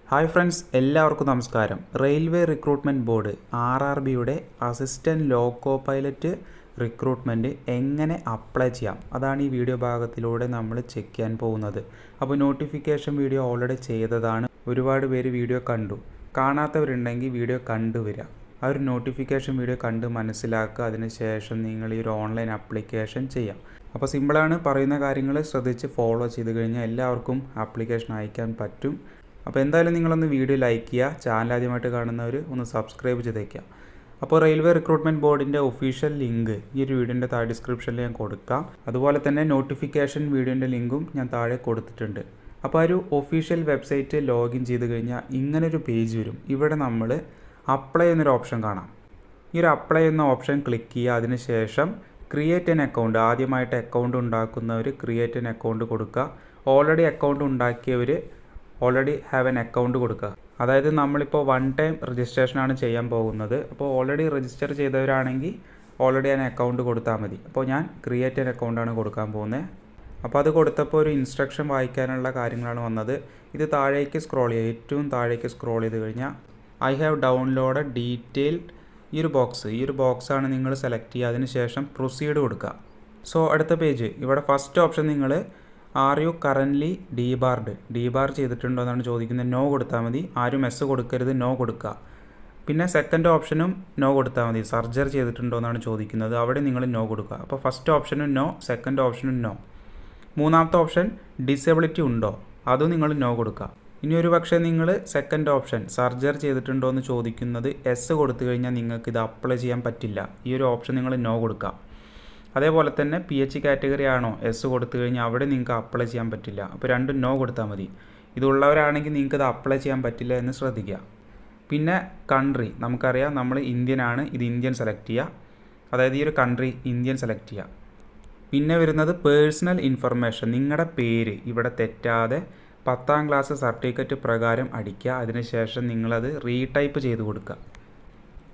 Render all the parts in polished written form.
Hi friends, എല്ലാവർക്കും നമസ്കാരം. Railway recruitment board RRBയുടെ അസിസ്റ്റൻറ്റ് ലോക്കോ പൈലറ്റ് റിക്രൂട്ട്മെൻറ്റ് എങ്ങനെ അപ്ലൈ ചെയ്യാം, അതാണ് ഈ വീഡിയോ ഭാഗത്തിലൂടെ നമ്മൾ ചെക്ക് ചെയ്യാൻ പോകുന്നത്. അപ്പോൾ നോട്ടിഫിക്കേഷൻ വീഡിയോ ഓൾറെഡി ചെയ്തതാണ്. ഒരുപാട് പേര് വീഡിയോ കണ്ടു. കാണാത്തവരുണ്ടെങ്കിൽ വീഡിയോ കണ്ടുവരിക. ആ ഒരു നോട്ടിഫിക്കേഷൻ വീഡിയോ കണ്ട് മനസ്സിലാക്കുക. അതിനുശേഷം നിങ്ങൾ ഈ ഒരു ഓൺലൈൻ ആപ്ലിക്കേഷൻ ചെയ്യാം. അപ്പോൾ സിമ്പിളാണ്. പറയുന്ന കാര്യങ്ങൾ ശ്രദ്ധിച്ച് ഫോളോ ചെയ്ത് കഴിഞ്ഞാൽ എല്ലാവർക്കും ആപ്ലിക്കേഷൻ അയക്കാൻ പറ്റും. അപ്പോൾ എന്തായാലും നിങ്ങളൊന്ന് വീഡിയോ ലൈക്ക് ചെയ്യുക. ചാനൽ ആദ്യമായിട്ട് കാണുന്നവർ ഒന്ന് സബ്സ്ക്രൈബ് ചെയ്തേക്കുക. അപ്പോൾ റെയിൽവേ റിക്രൂട്ട്മെൻറ്റ് ബോർഡിൻ്റെ ഒഫീഷ്യൽ ലിങ്ക് ഈ ഒരു വീഡിയോൻ്റെ താഴെ ഡിസ്ക്രിപ്ഷനിൽ ഞാൻ കൊടുക്കാം. അതുപോലെ തന്നെ നോട്ടിഫിക്കേഷൻ വീഡിയോൻ്റെ ലിങ്കും ഞാൻ താഴെ കൊടുത്തിട്ടുണ്ട്. അപ്പോൾ ആ ഒരു ഒഫീഷ്യൽ വെബ്സൈറ്റ് ലോഗിൻ ചെയ്ത് കഴിഞ്ഞാൽ ഇങ്ങനൊരു പേജ് വരും. ഇവിടെ നമ്മൾ അപ്ലൈ എന്നൊരു ഓപ്ഷൻ കാണാം. ഈ ഒരു അപ്ലൈ എന്ന ഓപ്ഷൻ ക്ലിക്ക് ചെയ്യുക. അതിനുശേഷം ക്രിയേറ്റ് എൻ അക്കൗണ്ട്, ആദ്യമായിട്ട് അക്കൗണ്ട് ഉണ്ടാക്കുന്നവർ ക്രിയേറ്റ് എൻ അക്കൗണ്ട് കൊടുക്കുക. ഓൾറെഡി അക്കൗണ്ട് ഉണ്ടാക്കിയവർ ഓൾറെഡി ഹാവ് എൻ അക്കൗണ്ട് കൊടുക്കുക. അതായത് നമ്മളിപ്പോൾ വൺ ടൈം രജിസ്ട്രേഷനാണ് ചെയ്യാൻ പോകുന്നത്. അപ്പോൾ ഓൾറെഡി രജിസ്റ്റർ ചെയ്തവരാണെങ്കിൽ ഓൾറെഡി ഞാൻ അക്കൗണ്ട് കൊടുത്താൽ മതി. അപ്പോൾ ഞാൻ ക്രിയേറ്റ് എൻ അക്കൗണ്ടാണ് കൊടുക്കാൻ പോകുന്നത്. അപ്പോൾ അത് കൊടുത്തപ്പോൾ ഒരു ഇൻസ്ട്രക്ഷൻ വായിക്കാനുള്ള കാര്യങ്ങളാണ് വന്നത്. ഇത് താഴേക്ക് സ്ക്രോൾ ചെയ്യുക. ഏറ്റവും താഴേക്ക് സ്ക്രോൾ ചെയ്ത് കഴിഞ്ഞാൽ ഐ ഹാവ് ഡൗൺലോഡ് ഡീറ്റെയിൽഡ് ഈ ഒരു ബോക്സാണ് നിങ്ങൾ സെലക്ട് ചെയ്യുക. അതിന് ശേഷം പ്രൊസീഡ് കൊടുക്കുക. സോ അടുത്ത പേജ്, ഇവിടെ ഫസ്റ്റ് ഓപ്ഷൻ നിങ്ങൾ ആർ യു കറൻ്റ്ലി ഡീബാർ ചെയ്തിട്ടുണ്ടോ എന്നാണ് ചോദിക്കുന്നത്. നോ കൊടുത്താൽ മതി. ആരും എസ് കൊടുക്കരുത്, നോ കൊടുക്കുക. പിന്നെ സെക്കൻഡ് ഓപ്ഷനും നോ കൊടുത്താൽ മതി. സർജറി ചെയ്തിട്ടുണ്ടോ എന്നാണ് ചോദിക്കുന്നത്. അവിടെ നിങ്ങൾ നോ കൊടുക്കുക. അപ്പോൾ ഫസ്റ്റ് ഓപ്ഷനും നോ, സെക്കൻഡ് ഓപ്ഷനും നോ. മൂന്നാമത്തെ ഓപ്ഷൻ ഡിസബിലിറ്റി ഉണ്ടോ, അതും നിങ്ങൾ നോ കൊടുക്കുക. ഇനി ഒരു പക്ഷേ നിങ്ങൾ സെക്കൻഡ് ഓപ്ഷൻ സർജറി ചെയ്തിട്ടുണ്ടോ എന്ന് ചോദിക്കുന്നത് എസ് കൊടുത്തു കഴിഞ്ഞാൽ നിങ്ങൾക്ക് ഇത് അപ്ലൈ ചെയ്യാൻ പറ്റില്ല. ഈ ഒരു ഓപ്ഷൻ നിങ്ങൾ നോ കൊടുക്കുക. അതേപോലെ തന്നെ PH കാറ്റഗറി ആണോ, എസ് കൊടുത്തു കഴിഞ്ഞാൽ അവിടെ നിങ്ങൾക്ക് അപ്ലൈ ചെയ്യാൻ പറ്റില്ല. അപ്പോൾ രണ്ടും നോ കൊടുത്താൽ മതി. ഇതുള്ളവരാണെങ്കിൽ നിങ്ങൾക്ക് ഇത് അപ്ലൈ ചെയ്യാൻ പറ്റില്ല എന്ന് ശ്രദ്ധിക്കുക. പിന്നെ കൺട്രി നമുക്കറിയാം, നമ്മൾ ഇന്ത്യൻ ആണ്. ഇത് ഇന്ത്യൻ സെലക്ട് ചെയ്യുക. അതായത് ഈ ഒരു കൺട്രി ഇന്ത്യൻ സെലക്ട് ചെയ്യുക. പിന്നെ വരുന്നത് പേഴ്സണൽ ഇൻഫർമേഷൻ, നിങ്ങളുടെ പേര് ഇവിടെ തെറ്റാതെ 10ാം ക്ലാസ് സർട്ടിഫിക്കറ്റ് പ്രകാരം അടിക്കുക. അതിനുശേഷം നിങ്ങളത് റീടൈപ്പ് ചെയ്ത് കൊടുക്കുക.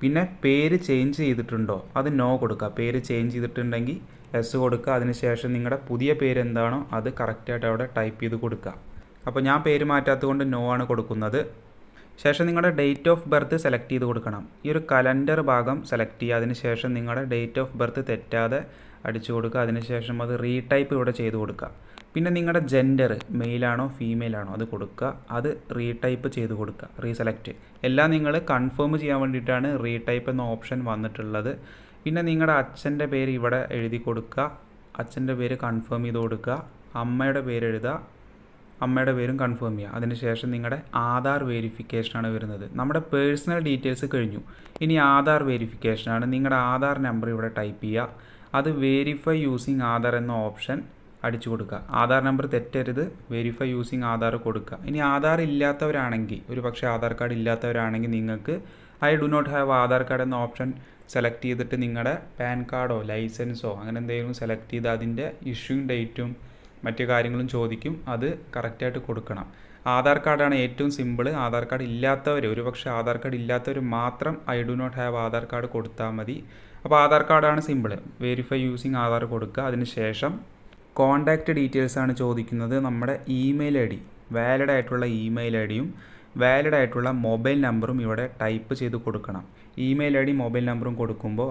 പിന്നെ പേര് ചേഞ്ച് ചെയ്തിട്ടുണ്ടോ, അത് നോ കൊടുക്കുക. പേര് ചേഞ്ച് ചെയ്തിട്ടുണ്ടെങ്കിൽ എസ് കൊടുക്കുക. അതിനുശേഷം നിങ്ങളുടെ പുതിയ പേര് എന്താണോ അത് കറക്റ്റായിട്ട് അവിടെ ടൈപ്പ് ചെയ്ത് കൊടുക്കുക. അപ്പോൾ ഞാൻ പേര് മാറ്റാത്തത് കൊണ്ട് നോ ആണ് കൊടുക്കുന്നത്. ശേഷം നിങ്ങളുടെ ഡേറ്റ് ഓഫ് ബർത്ത് സെലക്ട് ചെയ്ത് കൊടുക്കണം. ഈ ഒരു കലണ്ടർ ഭാഗം സെലക്ട് ചെയ്യുക. അതിനുശേഷം നിങ്ങളുടെ ഡേറ്റ് ഓഫ് ബർത്ത് തെറ്റാതെ അടിച്ചു കൊടുക്കുക. അതിനുശേഷം അത് റീടൈപ്പ് ഇവിടെ ചെയ്ത് കൊടുക്കുക. പിന്നെ നിങ്ങളുടെ ജെൻഡർ മെയിലാണോ ഫീമെയിലാണോ അത് കൊടുക്കുക. അത് റീടൈപ്പ് ചെയ്ത് കൊടുക്കുക, റീസെലക്ട്. എല്ലാം നിങ്ങൾ കൺഫേം ചെയ്യാൻ വേണ്ടിയിട്ടാണ് റീടൈപ്പ് എന്ന ഓപ്ഷൻ വന്നിട്ടുള്ളത്. പിന്നെ നിങ്ങളുടെ അച്ഛൻ്റെ പേര് ഇവിടെ എഴുതി കൊടുക്കുക. അച്ഛൻ്റെ പേര് കൺഫേം ചെയ്ത് കൊടുക്കുക. അമ്മയുടെ പേര് എഴുതുക. അമ്മയുടെ പേരും കൺഫേം ചെയ്യുക. അതിനുശേഷം നിങ്ങളുടെ ആധാർ വെരിഫിക്കേഷനാണ് വരുന്നത്. നമ്മുടെ പേഴ്സണൽ ഡീറ്റെയിൽസ് കഴിഞ്ഞു. ഇനി ആധാർ വെരിഫിക്കേഷനാണ്. നിങ്ങളുടെ ആധാർ നമ്പർ ഇവിടെ ടൈപ്പ് ചെയ്യുക. അത് വെരിഫൈ യൂസിങ് ആധാർ എന്ന ഓപ്ഷൻ അടിച്ചു കൊടുക്കുക. ആധാർ നമ്പർ തെറ്റരുത്, വെരിഫൈ യൂസിങ് ആധാർ കൊടുക്കുക. ഇനി ആധാർ ഇല്ലാത്തവരാണെങ്കിൽ, ഒരു പക്ഷേ ആധാർ കാർഡ് ഇല്ലാത്തവരാണെങ്കിൽ നിങ്ങൾക്ക് I do not have Aadhaar card എന്ന ഓപ്ഷൻ സെലക്ട് ചെയ്തിട്ട് നിങ്ങളുടെ പാൻ കാർഡോ ലൈസൻസോ അങ്ങനെ എന്തെങ്കിലും സെലക്ട് ചെയ്ത് അതിൻ്റെ ഇഷ്യൂയിങ് ഡേറ്റും മറ്റു കാര്യങ്ങളും ചോദിക്കും. അത് കറക്റ്റായിട്ട് കൊടുക്കണം. ആധാർ കാർഡാണ് ഏറ്റവും സിമ്പിൾ. ആധാർ കാർഡ് ഇല്ലാത്തവർ, ഒരു പക്ഷേ ആധാർ കാർഡ് ഇല്ലാത്തവർ മാത്രം I do not have Aadhaar card കൊടുത്താൽ മതി. അപ്പോൾ ആധാർ കാർഡാണ് സിമ്പിൾ. വെരിഫൈ യൂസിങ് ആധാർ കൊടുക്കുക. അതിനുശേഷം കോൺടാക്റ്റ് ഡീറ്റെയിൽസ് ആണ് ചോദിക്കുന്നത്. നമ്മുടെ ഇമെയിൽ ID, വാലിഡ് ആയിട്ടുള്ള ഇമെയിൽ IDയും വാലിഡ് ആയിട്ടുള്ള മൊബൈൽ നമ്പറും ഇവിടെ ടൈപ്പ് ചെയ്ത് കൊടുക്കണം. ഇമെയിൽ ID മൊബൈൽ നമ്പറും കൊടുക്കുമ്പോൾ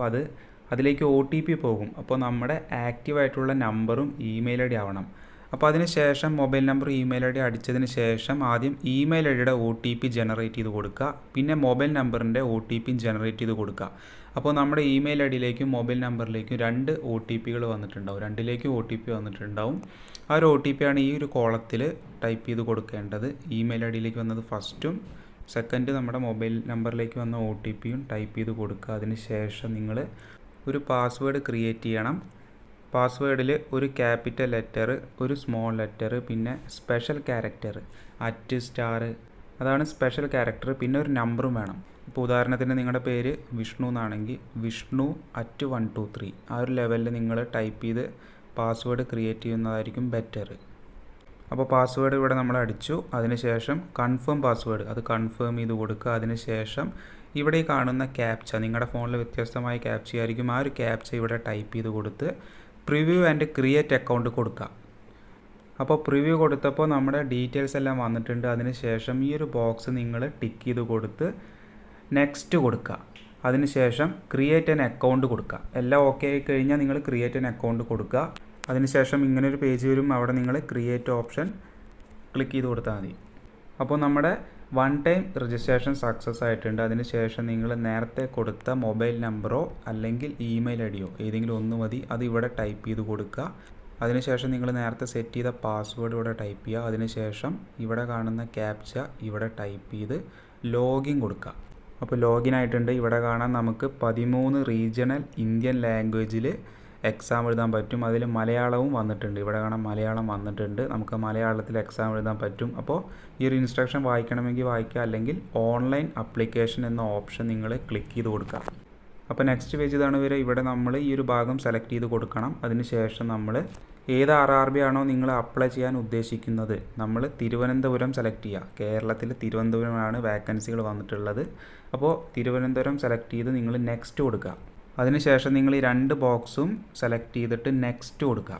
അതിലേക്ക് OTP പോകും. അപ്പോൾ നമ്മുടെ ആക്റ്റീവായിട്ടുള്ള നമ്പറും ഇമെയിൽ ID ആവണം. അപ്പോൾ അതിന് ശേഷം മൊബൈൽ നമ്പർ ഇമെയിൽ ID അടിച്ചതിന് ശേഷം ആദ്യം ഇമെയിൽ IDയുടെ OTP ജനറേറ്റ് ചെയ്ത് കൊടുക്കുക. പിന്നെ മൊബൈൽ നമ്പറിൻ്റെ OTP ജനറേറ്റ് ചെയ്ത് കൊടുക്കുക. അപ്പോൾ നമ്മുടെ ഇമെയിൽ IDയിലേക്കും മൊബൈൽ നമ്പറിലേക്കും 2 OTPകൾ വന്നിട്ടുണ്ടാവും. രണ്ടിലേക്കും OTP വന്നിട്ടുണ്ടാവും. ആ ഒരു OTP ആണ് ഈ ഒരു കോളത്തിൽ ടൈപ്പ് ചെയ്ത് കൊടുക്കേണ്ടത്. ഇമെയിൽ IDയിലേക്ക് വന്നത് ഫസ്റ്റും, സെക്കൻഡ് നമ്മുടെ മൊബൈൽ നമ്പറിലേക്ക് വന്ന OTPയും ടൈപ്പ് ചെയ്ത് കൊടുക്കുക. അതിന് ശേഷം നിങ്ങൾ ഒരു പാസ്വേഡ് ക്രിയേറ്റ് ചെയ്യണം. പാസ്വേഡിൽ ഒരു ക്യാപിറ്റൽ ലെറ്റർ, ഒരു സ്മോൾ ലെറ്റർ, പിന്നെ സ്പെഷ്യൽ ക്യാരക്ടർ ***, അതാണ് സ്പെഷ്യൽ ക്യാരക്ടർ. പിന്നെ ഒരു നമ്പറും വേണം. ഇപ്പോൾ ഉദാഹരണത്തിന് നിങ്ങളുടെ പേര് വിഷ്ണു എന്നാണെങ്കിൽ വിഷ്ണു @123 ആ ഒരു ലെവലിൽ നിങ്ങൾ ടൈപ്പ് ചെയ്ത് പാസ്വേഡ് ക്രിയേറ്റ് ചെയ്യുന്നതായിരിക്കും ബെറ്റർ. അപ്പോൾ പാസ്വേഡ് ഇവിടെ നമ്മൾ അടിച്ചു. അതിനുശേഷം കൺഫേം പാസ്വേഡ് അത് കൺഫേം ചെയ്ത് കൊടുക്കുക. അതിനുശേഷം ഇവിടെ കാണുന്ന ക്യാപ്ച, നിങ്ങളുടെ ഫോണിൽ വ്യത്യസ്തമായ ക്യാപ്ച ആയിരിക്കും. ആ ഒരു ക്യാപ്ച ഇവിടെ ടൈപ്പ് ചെയ്ത് കൊടുത്ത് പ്രിവ്യൂ ആൻഡ് ക്രിയേറ്റ് അക്കൗണ്ട് കൊടുക്കുക. അപ്പോൾ പ്രിവ്യൂ കൊടുത്തപ്പോൾ നമ്മുടെ ഡീറ്റെയിൽസ് എല്ലാം വന്നിട്ടുണ്ട്. അതിനുശേഷം ഈ ഒരു ബോക്സ് നിങ്ങൾ ടിക്ക് ചെയ്ത് കൊടുത്ത് നെക്സ്റ്റ് കൊടുക്കുക. അതിനുശേഷം ക്രിയേറ്റ് ആൻ അക്കൗണ്ട് കൊടുക്കുക. എല്ലാം ഓക്കെ ആയി കഴിഞ്ഞാൽ നിങ്ങൾ ക്രിയേറ്റ് ആൻ അക്കൗണ്ട് കൊടുക്കുക. അതിനുശേഷം ഇങ്ങനൊരു പേജ് വരും. അവിടെ നിങ്ങൾ ക്രിയേറ്റ് ഓപ്ഷൻ ക്ലിക്ക് ചെയ്ത് കൊടുത്താൽ മതി. അപ്പോൾ നമ്മുടെ വൺ ടൈം രജിസ്ട്രേഷൻ സക്സസ് ആയിട്ടുണ്ട്. അതിനുശേഷം നിങ്ങൾ നേരത്തെ കൊടുത്ത മൊബൈൽ നമ്പറോ അല്ലെങ്കിൽ ഇമെയിൽ ഐ ഡിയോ ഏതെങ്കിലും ഒന്ന് മതി. അത് ഇവിടെ ടൈപ്പ് ചെയ്ത് കൊടുക്കുക. അതിനുശേഷം നിങ്ങൾ നേരത്തെ സെറ്റ് ചെയ്ത പാസ്വേഡ് ഇവിടെ ടൈപ്പ് ചെയ്യുക. അതിനുശേഷം ഇവിടെ കാണുന്ന ക്യാപ്ച ഇവിടെ ടൈപ്പ് ചെയ്ത് ലോഗിൻ കൊടുക്കുക. അപ്പോൾ ലോഗിൻ ആയിട്ടുണ്ട്. ഇവിടെ കാണാൻ നമുക്ക് 13 റീജിയണൽ ഇന്ത്യൻ ലാംഗ്വേജിൽ എക്സാം എഴുതാൻ പറ്റും. അതിൽ മലയാളവും വന്നിട്ടുണ്ട്. ഇവിടെ കാണാൻ മലയാളം വന്നിട്ടുണ്ട്. നമുക്ക് മലയാളത്തിൽ എക്സാം എഴുതാൻ പറ്റും. അപ്പോൾ ഈ ഒരു ഇൻസ്ട്രക്ഷൻ വായിക്കണമെങ്കിൽ വായിക്കുക, അല്ലെങ്കിൽ ഓൺലൈൻ അപ്ലിക്കേഷൻ എന്ന ഓപ്ഷൻ നിങ്ങൾ ക്ലിക്ക് ചെയ്ത് കൊടുക്കുക. അപ്പോൾ നെക്സ്റ്റ് പേജ് ഇതാണ് വരെ. ഇവിടെ നമ്മൾ ഈ ഒരു ഭാഗം സെലക്ട് ചെയ്ത് കൊടുക്കണം. അതിനുശേഷം നമ്മൾ ഏത് RRB ആണോ നിങ്ങൾ അപ്ലൈ ചെയ്യാൻ ഉദ്ദേശിക്കുന്നത്, നമ്മൾ തിരുവനന്തപുരം സെലക്ട് ചെയ്യുക. കേരളത്തിൽ തിരുവനന്തപുരമാണ് വേക്കൻസികൾ വന്നിട്ടുള്ളത്. അപ്പോൾ തിരുവനന്തപുരം സെലക്ട് ചെയ്ത് നിങ്ങൾ നെക്സ്റ്റ് കൊടുക്കുക. അതിനുശേഷം നിങ്ങൾ ഈ 2 ബോക്സും സെലക്ട് ചെയ്തിട്ട് നെക്സ്റ്റ് കൊടുക്കുക.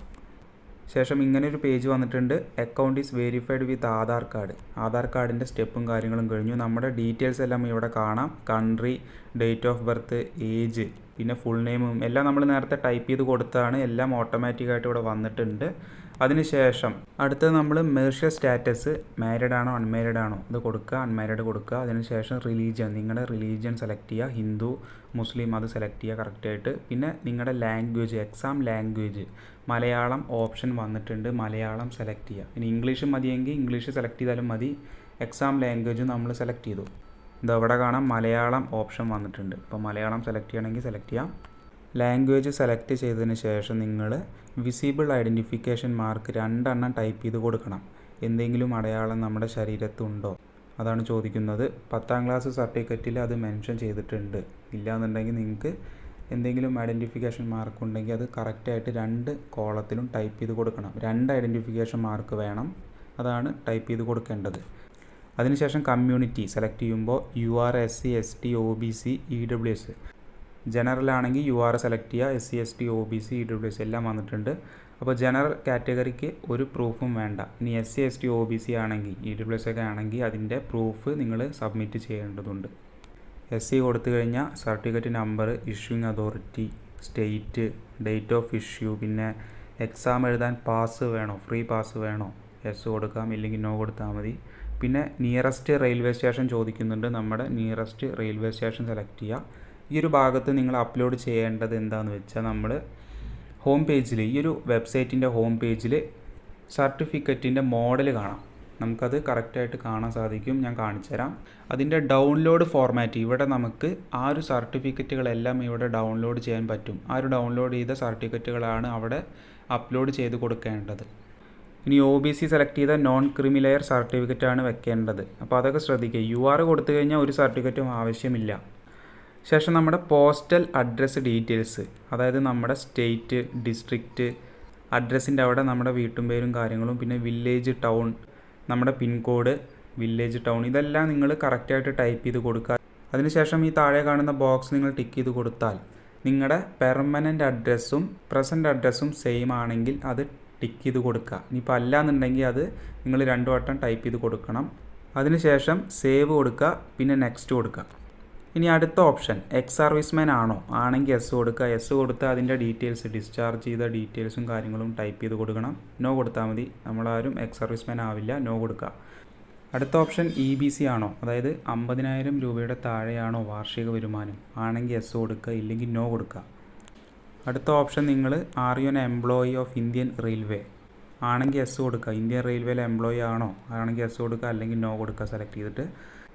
ശേഷം ഇങ്ങനെ ഒരു പേജ് വന്നിട്ടുണ്ട്. Account is verified with Aadhaar card. Aadhaar കാർഡിൻ്റെ സ്റ്റെപ്പും കാര്യങ്ങളും കഴിഞ്ഞു. നമ്മുടെ ഡീറ്റെയിൽസ് എല്ലാം ഇവിടെ കാണാം. Country, date of birth, age, പിന്നെ ഫുൾ നെയിമും എല്ലാം നമ്മൾ നേരത്തെ ടൈപ്പ് ചെയ്ത് കൊടുത്താണ്. എല്ലാം ഓട്ടോമാറ്റിക്കായിട്ട് ഇവിടെ വന്നിട്ടുണ്ട്. അതിനുശേഷം അടുത്തത് നമ്മൾ മെർഷ്യൽ സ്റ്റാറ്റസ്, മാരീഡ് ആണോ അൺമാരീഡ് ആണോ അത് കൊടുക്കുക. അൺമാരീഡ് കൊടുക്കുക. അതിനുശേഷം റിലീജിയൻ, നിങ്ങളുടെ റിലീജിയൻ സെലക്ട് ചെയ്യുക. ഹിന്ദു, മുസ്ലിം അത് സെലക്ട് ചെയ്യുക കറക്റ്റായിട്ട്. പിന്നെ നിങ്ങളുടെ language, exam language Malayalam option വന്നിട്ടുണ്ട്. മലയാളം സെലക്ട് ചെയ്യുക. ഇനി ഇംഗ്ലീഷ് മതിയെങ്കിൽ ഇംഗ്ലീഷ് സെലക്ട് ചെയ്താലും മതി. എക്സാം ലാംഗ്വേജ് നമ്മൾ സെലക്ട് ചെയ്തു. ഇത് അവിടെ കാണാം മലയാളം ഓപ്ഷൻ വന്നിട്ടുണ്ട്. അപ്പോൾ മലയാളം സെലക്ട് ചെയ്യണമെങ്കിൽ സെലക്ട് ചെയ്യാം. ലാംഗ്വേജ് സെലക്ട് ചെയ്തതിന് ശേഷം നിങ്ങൾ വിസിബിൾ ഐഡൻറ്റിഫിക്കേഷൻ മാർക്ക് 2 എണ്ണം ടൈപ്പ് ചെയ്ത് കൊടുക്കണം. എന്തെങ്കിലും അടയാളം നമ്മുടെ ശരീരത്തുണ്ടോ അതാണ് ചോദിക്കുന്നത്. 10ാം ക്ലാസ് സർട്ടിഫിക്കറ്റിൽ അത് മെൻഷൻ ചെയ്തിട്ടുണ്ട്. ഇല്ലയെന്നുണ്ടെങ്കിൽ നിങ്ങൾക്ക് എന്തെങ്കിലും ഐഡൻറ്റിഫിക്കേഷൻ മാർക്ക് ഉണ്ടെങ്കിൽ അത് കറക്റ്റായിട്ട് 2 കോളത്തിലും ടൈപ്പ് ചെയ്ത് കൊടുക്കണം. 2 ഐഡൻറ്റിഫിക്കേഷൻ മാർക്ക് വേണം. അതാണ് ടൈപ്പ് ചെയ്ത് കൊടുക്കേണ്ടത്. അതിനുശേഷം കമ്മ്യൂണിറ്റി സെലക്ട് ചെയ്യുമ്പോൾ UR SC ST OBC EWS. General ആണെങ്കിൽ UR സെലക്ട് ചെയ്യുക. SC ST OBC EWS എല്ലാം വന്നിട്ടുണ്ട്. അപ്പോൾ ജനറൽ കാറ്റഗറിക്ക് ഒരു പ്രൂഫും വേണ്ട. ഇനി SC ST OBC ആണെങ്കിൽ EWS ഒക്കെ ആണെങ്കിൽ അതിൻ്റെ പ്രൂഫ് നിങ്ങൾ സബ്മിറ്റ് ചെയ്യേണ്ടതുണ്ട്. SC കൊടുത്തു കഴിഞ്ഞാൽ certificate number, issuing authority, state, date of issue, പിന്നെ എക്സാം എഴുതാൻ പാസ് വേണോ, ഫ്രീ പാസ് വേണോ, യെസ് കൊടുക്കാം, ഇല്ലെങ്കിൽ നോ കൊടുത്താൽ മതി. പിന്നെ നിയറസ്റ്റ് റെയിൽവേ സ്റ്റേഷൻ ചോദിക്കുന്നുണ്ട്. നമ്മുടെ നിയറസ്റ്റ് റെയിൽവേ സ്റ്റേഷൻ സെലക്ട് ചെയ്യുക. ഈ ഒരു ഭാഗത്ത് നിങ്ങൾ അപ്ലോഡ് ചെയ്യേണ്ടത് എന്താണെന്ന് വെച്ചാൽ, നമ്മൾ ഹോം പേജിൽ, ഈ ഒരു വെബ്സൈറ്റിൻ്റെ ഹോം പേജിൽ സർട്ടിഫിക്കറ്റിൻ്റെ മോഡൽ കാണാം. നമുക്കത് കറക്റ്റായിട്ട് കാണാൻ സാധിക്കും. ഞാൻ കാണിച്ചു തരാം. അതിൻ്റെ ഡൗൺലോഡ് ഫോർമാറ്റ്, ഇവിടെ നമുക്ക് ആ ഒരു സർട്ടിഫിക്കറ്റുകളെല്ലാം ഇവിടെ ഡൗൺലോഡ് ചെയ്യാൻ പറ്റും. ആ ഒരു ഡൗൺലോഡ് ചെയ്ത സർട്ടിഫിക്കറ്റുകളാണ് അവിടെ അപ്ലോഡ് ചെയ്ത് കൊടുക്കേണ്ടത്. ഇനി OBC സെലക്ട് ചെയ്ത നോൺ ക്രിമിലെയർ സർട്ടിഫിക്കറ്റാണ് വെക്കേണ്ടത്. അപ്പോൾ അതൊക്കെ ശ്രദ്ധിക്കുക. UR കൊടുത്തു കഴിഞ്ഞാൽ ഒരു സർട്ടിഫിക്കറ്റും ആവശ്യമില്ല. ശേഷം നമ്മുടെ പോസ്റ്റൽ അഡ്രസ്സ് ഡീറ്റെയിൽസ്, അതായത് നമ്മുടെ സ്റ്റേറ്റ്, ഡിസ്ട്രിക്റ്റ്, അഡ്രസ്സിൻ്റെ അവിടെ നമ്മുടെ വീട്ടും പേരും കാര്യങ്ങളും, പിന്നെ വില്ലേജ്, ടൗൺ, നമ്മുടെ പിൻകോഡ്, വില്ലേജ്, ടൗൺ ഇതെല്ലാം നിങ്ങൾ കറക്റ്റായിട്ട് ടൈപ്പ് ചെയ്ത് കൊടുക്കുക. അതിനുശേഷം ഈ താഴെ കാണുന്ന ബോക്സ് നിങ്ങൾ ടിക്ക് ചെയ്ത് കൊടുത്താൽ നിങ്ങളുടെ പെർമനൻ്റ് അഡ്രസ്സും പ്രസൻറ്റ് അഡ്രസ്സും സെയിം ആണെങ്കിൽ അത് ടിക്ക് ചെയ്ത് കൊടുക്കുക. ഇനിയിപ്പോൾ അല്ല എന്നുണ്ടെങ്കിൽ അത് നിങ്ങൾ 2 വട്ടം ടൈപ്പ് ചെയ്ത് കൊടുക്കണം. അതിനുശേഷം സേവ് കൊടുക്കുക, പിന്നെ നെക്സ്റ്റ് കൊടുക്കുക. ഇനി അടുത്ത ഓപ്ഷൻ എക്സ് സർവീസ്മാൻ ആണോ, ആണെങ്കിൽ എസ് കൊടുക്കുക. എസ് കൊടുത്താൽ അതിൻ്റെ ഡീറ്റെയിൽസ്, ഡിസ്ചാർജ് ചെയ്ത ഡീറ്റെയിൽസും കാര്യങ്ങളും ടൈപ്പ് ചെയ്ത് കൊടുക്കണം. നോ കൊടുത്താൽ മതി. നമ്മളാരും എക്സ് സർവീസ്മാൻ ആവില്ല. നോ കൊടുക്കുക. അടുത്ത ഓപ്ഷൻ EBC ആണോ, അതായത് 50,000 രൂപയുടെ താഴെയാണോ വാർഷിക വരുമാനം, ആണെങ്കിൽ എസ് കൊടുക്കുക, ഇല്ലെങ്കിൽ നോ കൊടുക്കുക. അടുത്ത ഓപ്ഷൻ നിങ്ങൾ are you N employee of Indian railway, ആണെങ്കിൽ എസ് കൊടുക്കുക. ഇന്ത്യൻ റെയിൽവേയിലെ എംപ്ലോയി ആണോ, ആണെങ്കിൽ എസ് കൊടുക്കുക, അല്ലെങ്കിൽ നോ കൊടുക്കുക സെലക്ട് ചെയ്തിട്ട്.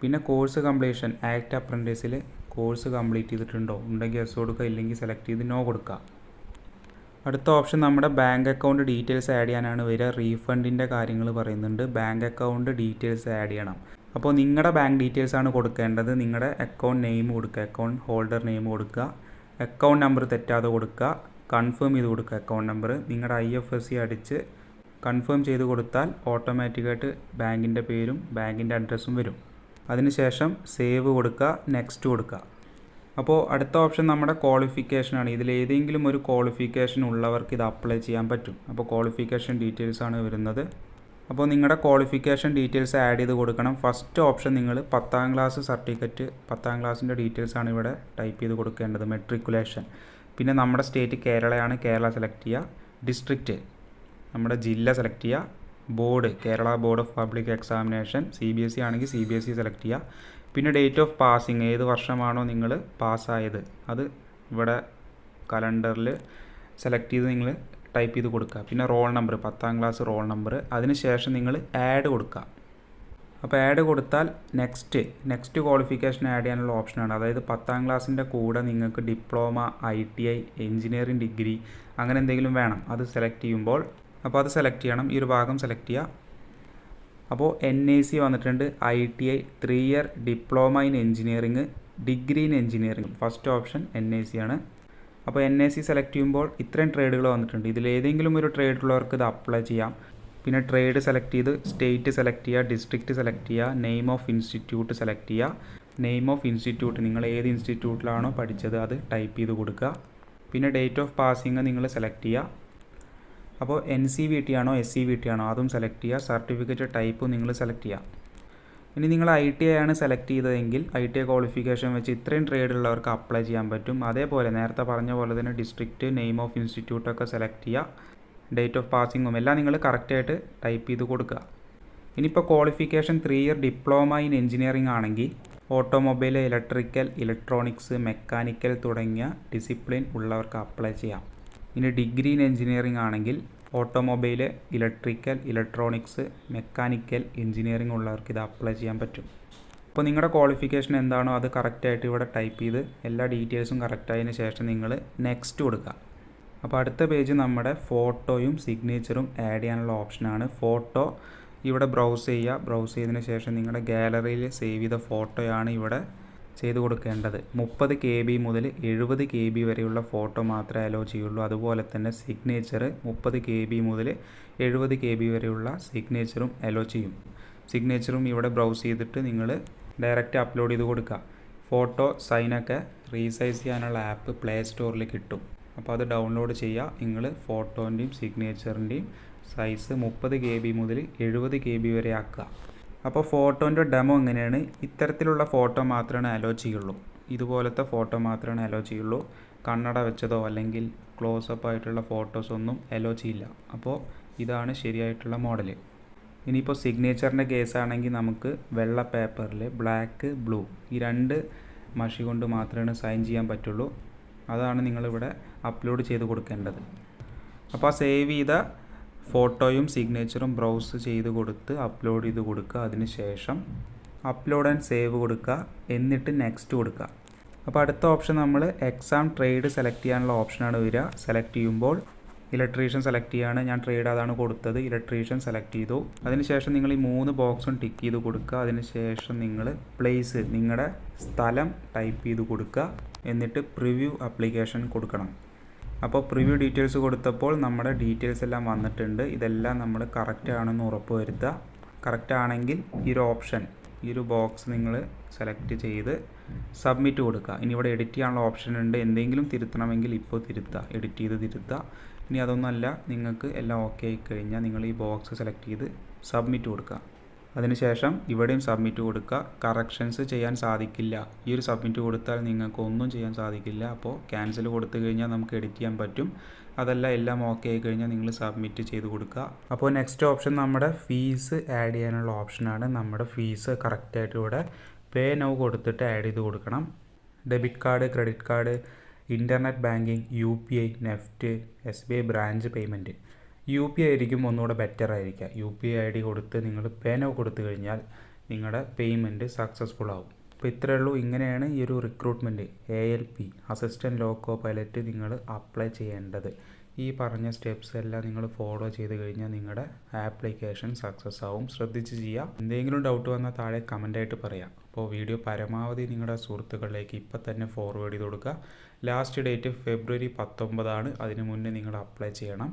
പിന്നെ കോഴ്സ് കംപ്ലീഷൻ, ആക്ട് അപ്രൻറ്റീസിൽ കോഴ്സ് കംപ്ലീറ്റ് ചെയ്തിട്ടുണ്ടോ, ഉണ്ടെങ്കിൽ എസ് കൊടുക്കുക, ഇല്ലെങ്കിൽ സെലക്ട് ചെയ്ത് നോ കൊടുക്കുക. അടുത്ത ഓപ്ഷൻ നമ്മുടെ ബാങ്ക് അക്കൗണ്ട് ഡീറ്റെയിൽസ് ആഡ് ചെയ്യാനാണ് വരിക. റീഫണ്ടിൻ്റെ കാര്യങ്ങൾ പറയുന്നുണ്ട്. ബാങ്ക് അക്കൗണ്ട് ഡീറ്റെയിൽസ് ആഡ് ചെയ്യണം. അപ്പോൾ നിങ്ങളുടെ ബാങ്ക് ഡീറ്റെയിൽസ് ആണ് കൊടുക്കേണ്ടത്. നിങ്ങളുടെ അക്കൗണ്ട് നെയിം കൊടുക്കുക, അക്കൗണ്ട് ഹോൾഡർ നെയിം കൊടുക്കുക, അക്കൗണ്ട് നമ്പർ തെറ്റാതെ കൊടുക്കുക, കൺഫേം ചെയ്ത് കൊടുക്കുക. അക്കൗണ്ട് നമ്പർ നിങ്ങളുടെ IFSC അടിച്ച് കൺഫേം ചെയ്ത് കൊടുത്താൽ ഓട്ടോമാറ്റിക്കായിട്ട് ബാങ്കിൻ്റെ പേരും ബാങ്കിൻ്റെ അഡ്രസ്സും വരും. അതിനുശേഷം സേവ് കൊടുക്കുക, നെക്സ്റ്റ് കൊടുക്കുക. അപ്പോൾ അടുത്ത ഓപ്ഷൻ നമ്മുടെ ക്വാളിഫിക്കേഷനാണ്. ഇതിലേതെങ്കിലും ഒരു ക്വാളിഫിക്കേഷൻ ഉള്ളവർക്ക് ഇത് അപ്ലൈ ചെയ്യാൻ പറ്റും. അപ്പോൾ ക്വാളിഫിക്കേഷൻ ഡീറ്റെയിൽസ് ആണ് വരുന്നത്. അപ്പോൾ നിങ്ങളുടെ ക്വാളിഫിക്കേഷൻ ഡീറ്റെയിൽസ് ആഡ് ചെയ്ത് കൊടുക്കണം. ഫസ്റ്റ് ഓപ്ഷൻ നിങ്ങൾ 10ാം ക്ലാസ് സർട്ടിഫിക്കറ്റ്, 10ാം ക്ലാസ്സിൻ്റെ ഡീറ്റെയിൽസ് ആണ് ഇവിടെ ടൈപ്പ് ചെയ്ത് കൊടുക്കേണ്ടത്. മെട്രിക്കുലേഷൻ, പിന്നെ നമ്മുടെ സ്റ്റേറ്റ് കേരളയാണ്, കേരള സെലക്ട് ചെയ്യുക. ഡിസ്ട്രിക്റ്റ് നമ്മുടെ ജില്ല സെലക്ട് ചെയ്യുക. Board Kerala board of public examination, CBSE ആണെങ്കിൽ CBSE സെലക്ട് ചെയ്യുക. പിന്നെ ഡേറ്റ് ഓഫ് പാസിങ്, ഏത് വർഷമാണോ നിങ്ങൾ പാസ്സായത് അത് ഇവിടെ കലണ്ടറിൽ സെലക്ട് ചെയ്ത് നിങ്ങൾ ടൈപ്പ് ചെയ്ത് കൊടുക്കുക. പിന്നെ roll number, 10ാം class roll number. അതിനുശേഷം നിങ്ങൾ ആഡ് കൊടുക്കുക. അപ്പോൾ ആഡ് കൊടുത്താൽ നെക്സ്റ്റ് ക്വാളിഫിക്കേഷൻ ആഡ് ചെയ്യാനുള്ള ഓപ്ഷനാണ്. അതായത് 10ാം ക്ലാസ്സിൻ്റെ കൂടെ നിങ്ങൾക്ക് ഡിപ്ലോമ, ITI, എഞ്ചിനീയറിംഗ് ഡിഗ്രി അങ്ങനെ എന്തെങ്കിലും വേണം. അത് സെലക്ട് ചെയ്യുമ്പോൾ അപ്പോൾ അത് സെലക്ട് ചെയ്യണം. ഈ ഒരു ഭാഗം സെലക്ട് ചെയ്യുക. അപ്പോൾ NIC വന്നിട്ടുണ്ട്, ITI 3 year diploma in engineering, degree in engineering. First option NIC ആണ്. അപ്പോൾ NIC സെലക്ട് ചെയ്യുമ്പോൾ ഇത്രയും ട്രേഡുകൾ വന്നിട്ടുണ്ട്. ഇതിലേതെങ്കിലും ഒരു ട്രേഡ് ഉള്ളവർക്ക് ഇത് അപ്ലൈ ചെയ്യാം. പിന്നെ ട്രേഡ് സെലക്ട് ചെയ്ത് സ്റ്റേറ്റ് സെലക്ട് ചെയ്യുക, ഡിസ്ട്രിക്റ്റ് സെലക്ട് ചെയ്യുക, നെയിം ഓഫ് ഇൻസ്റ്റിറ്റ്യൂട്ട് സെലക്ട് ചെയ്യുക. നെയിം ഓഫ് ഇൻസ്റ്റിറ്റ്യൂട്ട് നിങ്ങൾ ഏത് ഇൻസ്റ്റിറ്റ്യൂട്ടിലാണോ പഠിച്ചത് അത് ടൈപ്പ് ചെയ്ത് കൊടുക്കുക. പിന്നെ ഡേറ്റ് ഓഫ് പാസിങ് നിങ്ങൾ സെലക്ട് ചെയ്യുക. അപ്പോൾ NCVT ആണോ SCVT ആണോ അതും സെലക്ട് ചെയ്യുക. സർട്ടിഫിക്കറ്റ് ടൈപ്പ് നിങ്ങൾ സെലക്ട് ചെയ്യുക. ഇനി നിങ്ങൾ ITI ആണ് സെലക്ട് ചെയ്തതെങ്കിൽ ITI ക്വാളിഫിക്കേഷൻ വെച്ച് ഇത്രയും ട്രേഡ് ഉള്ളവർക്ക് അപ്ലൈ ചെയ്യാൻ പറ്റും. അതേപോലെ നേരത്തെ പറഞ്ഞ പോലെ തന്നെ ഡിസ്ട്രിക്റ്റ്, നെയിം ഓഫ് ഇൻസ്റ്റിറ്റ്യൂട്ടൊക്കെ സെലക്ട് ചെയ്യുക. ഡേറ്റ് ഓഫ് പാസിങ്ങും എല്ലാം നിങ്ങൾ കറക്റ്റായിട്ട് ടൈപ്പ് ചെയ്ത് കൊടുക്കുക. ഇനിയിപ്പോൾ qualification 3 year diploma in engineering ആണെങ്കിൽ ഓട്ടോമൊബൈൽ, ഇലക്ട്രിക്കൽ, ഇലക്ട്രോണിക്സ്, മെക്കാനിക്കൽ തുടങ്ങിയ ഡിസിപ്ലിൻ ഉള്ളവർക്ക് അപ്ലൈ ചെയ്യാം. ഇനി ഡിഗ്രി ഇൻ എഞ്ചിനീയറിംഗ് ആണെങ്കിൽ automobile, electrical, electronics, mechanical, engineering ഉള്ളവർക്ക് ഇത് അപ്ലൈ ചെയ്യാൻ പറ്റും. അപ്പോൾ നിങ്ങളുടെ ക്വാളിഫിക്കേഷൻ എന്താണോ അത് കറക്റ്റായിട്ട് ഇവിടെ ടൈപ്പ് ചെയ്ത് എല്ലാ ഡീറ്റെയിൽസും കറക്റ്റായതിന് ശേഷം നിങ്ങൾ നെക്സ്റ്റ് കൊടുക്കുക. അപ്പോൾ അടുത്ത പേജ് നമ്മുടെ ഫോട്ടോയും സിഗ്നേച്ചറും ആഡ് ചെയ്യാനുള്ള ഓപ്ഷനാണ്. ഫോട്ടോ ഇവിടെ ബ്രൗസ് ചെയ്യുക. ബ്രൗസ് ചെയ്തതിന് ശേഷം നിങ്ങളുടെ ഗാലറിയിൽ സേവ് ചെയ്ത ഫോട്ടോയാണ് ഇവിടെ ചെയ്ത് കൊടുക്കേണ്ടത്. 30 KB മുതൽ 70 KB വരെയുള്ള ഫോട്ടോ മാത്രമേ അലോ ചെയ്യുള്ളൂ. അതുപോലെ തന്നെ സിഗ്നേച്ചർ 30 KB മുതൽ 70 KB വരെയുള്ള സിഗ്നേച്ചറും അലോ ചെയ്യും. സിഗ്നേച്ചറും ഇവിടെ ബ്രൗസ് ചെയ്തിട്ട് നിങ്ങൾ ഡയറക്റ്റ് അപ്ലോഡ് ചെയ്ത് കൊടുക്കുക. ഫോട്ടോ സൈനൊക്കെ റീസൈസ് ചെയ്യാനുള്ള ആപ്പ് പ്ലേ സ്റ്റോറിൽ കിട്ടും. അപ്പോൾ അത് ഡൗൺലോഡ് ചെയ്യുക. നിങ്ങൾ ഫോട്ടോൻ്റെയും സിഗ്നേച്ചറിൻ്റെയും സൈസ് 30 KB മുതൽ 70 KB വരെ ആക്കുക. അപ്പോൾ ഫോട്ടോൻ്റെ ഡെമോ എങ്ങനെയാണ്? ഇത്തരത്തിലുള്ള ഫോട്ടോ മാത്രമേ അലോ ചെയ്യുള്ളൂ. ഇതുപോലത്തെ ഫോട്ടോ മാത്രമേ അലോ ചെയ്യുള്ളൂ. കണ്ണട വെച്ചതോ അല്ലെങ്കിൽ ക്ലോസപ്പ് ആയിട്ടുള്ള ഫോട്ടോസൊന്നും അലോ ചെയ്യില്ല. അപ്പോൾ ഇതാണ് ശരിയായിട്ടുള്ള മോഡൽ. ഇനിയിപ്പോൾ സിഗ്നേച്ചറിൻ്റെ കേസാണെങ്കിൽ നമുക്ക് വെള്ള പേപ്പറിൽ ബ്ലാക്ക്, ബ്ലൂ ഈ 2 മഷി കൊണ്ട് മാത്രമേ സൈൻ ചെയ്യാൻ പറ്റുള്ളൂ. അതാണ് നിങ്ങളിവിടെ അപ്ലോഡ് ചെയ്ത് കൊടുക്കേണ്ടത്. അപ്പോൾ ആ സേവ് ചെയ്ത ഫോട്ടോയും സിഗ്നേച്ചറും ബ്രൗസ് ചെയ്ത് കൊടുത്ത് അപ്ലോഡ് ചെയ്ത് കൊടുക്കുക. അതിന് ശേഷം അപ്ലോഡ് ആൻഡ് സേവ് കൊടുക്കുക. എന്നിട്ട് നെക്സ്റ്റ് കൊടുക്കുക. അപ്പോൾ അടുത്ത ഓപ്ഷൻ നമ്മൾ എക്സാം ട്രേഡ് സെലക്ട് ചെയ്യാനുള്ള ഓപ്ഷനാണ് വരിക. സെലക്ട് ചെയ്യുമ്പോൾ ഇലക്ട്രീഷ്യൻ സെലക്ട് ചെയ്യുകയാണ്. ഞാൻ ട്രേഡ് അതാണ് കൊടുത്തത്. ഇലക്ട്രീഷ്യൻ സെലക്ട് ചെയ്തു. അതിനുശേഷം നിങ്ങൾ ഈ 3 ബോക്സും ടിക്ക് ചെയ്ത് കൊടുക്കുക. അതിനുശേഷം നിങ്ങൾ പ്ലേസ്, നിങ്ങളുടെ സ്ഥലം ടൈപ്പ് ചെയ്ത് കൊടുക്കുക. എന്നിട്ട് പ്രിവ്യൂ ആപ്ലിക്കേഷൻ കൊടുക്കണം. അപ്പോൾ പ്രിവ്യൂ ഡീറ്റെയിൽസ് കൊടുത്തപ്പോൾ നമ്മുടെ ഡീറ്റെയിൽസ് എല്ലാം വന്നിട്ടുണ്ട്. ഇതെല്ലാം നമ്മൾ കറക്റ്റ് ആണെന്ന് ഉറപ്പ് വരുത്തുക. കറക്റ്റ് ആണെങ്കിൽ ഈ ഒരു ഓപ്ഷൻ, ഈ ഒരു ബോക്സ് നിങ്ങൾ സെലക്ട് ചെയ്ത് സബ്മിറ്റ് കൊടുക്കുക. ഇനി ഇവിടെ എഡിറ്റ് ചെയ്യാനുള്ള ഓപ്ഷൻ ഉണ്ട്. എന്തെങ്കിലും തിരുത്തണമെങ്കിൽ ഇപ്പോൾ തിരുത്തുക, എഡിറ്റ് ചെയ്ത് തിരുത്തുക. ഇനി അതൊന്നുമല്ല, നിങ്ങൾക്ക് എല്ലാം ഓക്കെ ആയി കഴിഞ്ഞാൽ നിങ്ങൾ ഈ ബോക്സ് സെലക്ട് ചെയ്ത് സബ്മിറ്റ് കൊടുക്കുക. അതിനുശേഷം ഇവിടെയും സബ്മിറ്റ് കൊടുക്കുക. കറക്ഷൻസ് ചെയ്യാൻ സാധിക്കില്ല. ഈ ഒരു സബ്മിറ്റ് കൊടുത്താൽ നിങ്ങൾക്ക് ഒന്നും ചെയ്യാൻ സാധിക്കില്ല. അപ്പോൾ ക്യാൻസൽ കൊടുത്തു കഴിഞ്ഞാൽ നമുക്ക് എഡിറ്റ് ചെയ്യാൻ പറ്റും. അതല്ല, എല്ലാം ഓക്കെ ആയി കഴിഞ്ഞാൽ നിങ്ങൾ സബ്മിറ്റ് ചെയ്ത് കൊടുക്കുക. അപ്പോൾ നെക്സ്റ്റ് ഓപ്ഷൻ നമ്മുടെ ഫീസ് ആഡ് ചെയ്യാനുള്ള ഓപ്ഷനാണ്. നമ്മുടെ ഫീസ് കറക്റ്റായിട്ട് ഇവിടെ പേ നൗ കൊടുത്തിട്ട് ആഡ് ചെയ്ത് കൊടുക്കണം. Debit card, credit card, internet banking, UPI, NEFT, SBI branch payment. UPI ആയിരിക്കും ഒന്നുകൂടെ ബെറ്റർ ആയിരിക്കുക. UPI ID കൊടുത്ത് നിങ്ങൾ പേ നൗ കൊടുത്തു കഴിഞ്ഞാൽ നിങ്ങളുടെ പേയ്മെൻറ്റ് സക്സസ്ഫുൾ ആവും. അപ്പോൾ ഇത്രയേ ഉള്ളൂ. ഇങ്ങനെയാണ് ഈ ഒരു recruitment ALP assistant loco pilot നിങ്ങൾ അപ്ലൈ ചെയ്യേണ്ടത്. ഈ പറഞ്ഞ സ്റ്റെപ്സ് എല്ലാം നിങ്ങൾ ഫോളോ ചെയ്ത് കഴിഞ്ഞാൽ നിങ്ങളുടെ ആപ്ലിക്കേഷൻ സക്സസ് ആവും. ശ്രദ്ധിച്ച് ചെയ്യുക. എന്തെങ്കിലും ഡൗട്ട് വന്നാൽ താഴെ കമൻ്റായിട്ട് പറയാം. അപ്പോൾ വീഡിയോ പരമാവധി നിങ്ങളുടെ സുഹൃത്തുക്കളിലേക്ക് ഇപ്പം തന്നെ ഫോർവേഡ് ചെയ്ത് കൊടുക്കുക. ലാസ്റ്റ് ഡേറ്റ് February 19 ആണ്. അതിന് മുന്നേ നിങ്ങൾ അപ്ലൈ ചെയ്യണം.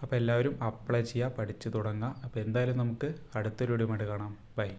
അപ്പോൾ എല്ലാവരും അപ്ലൈ ചെയ്യുക, പഠിച്ചു തുടങ്ങുക. അപ്പോൾ എന്തായാലും നമുക്ക് അടുത്തൊരു വീഡിയോ കാണാം. ബൈ.